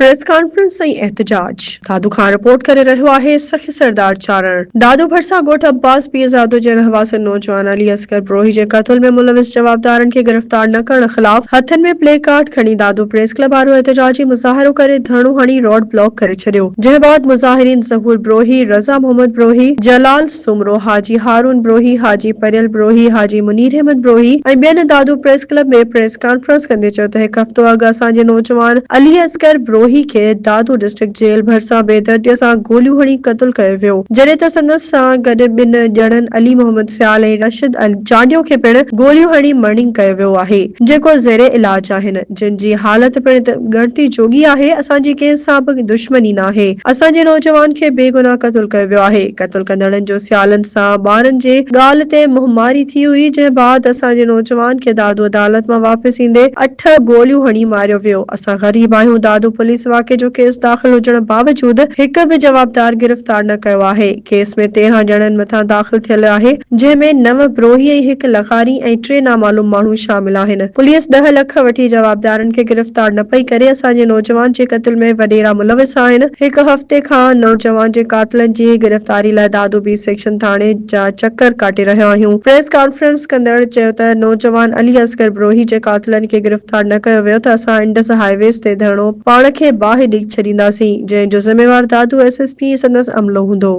Press conference ऐं एहतजाज। दादू Khan report करे रहियो आहे सखी सरदार चारण। दादू भरसा ॻोठ अब्बास पीरजादो जे रहवासी नौजवान अली असगर ब्रोही जे क़त्ल में मुलविस जवाबदारनि खे गिरफ़्तार न करण ख़िलाफ़ हथनि में प्ले कार्ड खणी दादू प्रेस क्लब वारो एहतजाजी मुज़ाहिरो करे धरणो हणी रोड ब्लॉक करे छॾियो। जंहिं बाद मुज़ाहिरीन ज़हूर ब्रोही, रज़ा मोहम्मद ब्रोही, जलाल सुमरो, हाजी हारून ब्रोही, हाजी परियल ब्रोही, हाजी मुनीर अहमद ब्रोही ऐं ॿियनि दादू प्रेस क्लब में प्रेस कॉन्फ्रेंस कंदे चयो त हिकु हफ़्तो अॻु असांजे नौजवान अली असगर ब्रोही खे दादू डिस्ट्रिक्ट जेल भरिसां बेदर्दीअ सां गोलियूं हणी क़त्ल कयो वियो, जॾहिं त संदसि सां गॾु ॿिनि ॼणनि अली मोहम्मद सियाल ऐं रशिद चांडियो खे पिणु गोलियूं हणी मर्डरिंग कयो वियो आहे, जेको ज़ेरे इलाज आहिनि, जिन जी हालत पिणु ॻणती जोगी आहे। असांजी कंहिं सां बि दुश्मनी नाहे। असांजे नौजवान खे बेगुनाह क़त्ल कयो वियो आहे। क़त्ल कंदड़नि जो सियालनि सां ॿारनि जे ॻाल्हि ते मुंहमारी थी हुई, जंहिं बाद असांजे नौजवान खे दादू अदालत मां वापसि ईंदे 8 गोलियूं हणी मारियो वियो। असां ग़रीब आहियूं। दादू पुलिस वाक़े जो केस दाख़िल हुजण बावजूदि हिकु बि जवाबदार गिरफ़्तार न कयो आहे। केस में 13 ॼणनि मथां दाख़िल थियल आहे, जंहिं में 9 ब्रोही ऐं 1 लखारी ऐं 3 नामालूम माण्हू शामिल आहिनि। पुलिस 10 लख वठी जवाबदारनि खे गिरफ़्तार न पई करे। असांजे नौजवान जे क़त्ल में वॾेरा मुलविस आहिनि। हिकु हफ़्ते खां नौजवान जे क़ातिलनि जी गिरफ़्तारी लाइ दादू बी सेक्शन थाणे जा चकर काटे रहिया आहियूं। प्रेस कॉन्फ्रेंस कंदड़ चयो त नौजवान अली असगर ब्रोही जे क़ातिलनि खे गिरफ़्तार न कयो वियो त असां इंडस हाईवेज़ ते धरणो पाण खे बाहि ॾेई छॾींदासीं, जंहिं जो ज़िम्मेवार दादू एसएसपी संदसि अमलो हूंदो।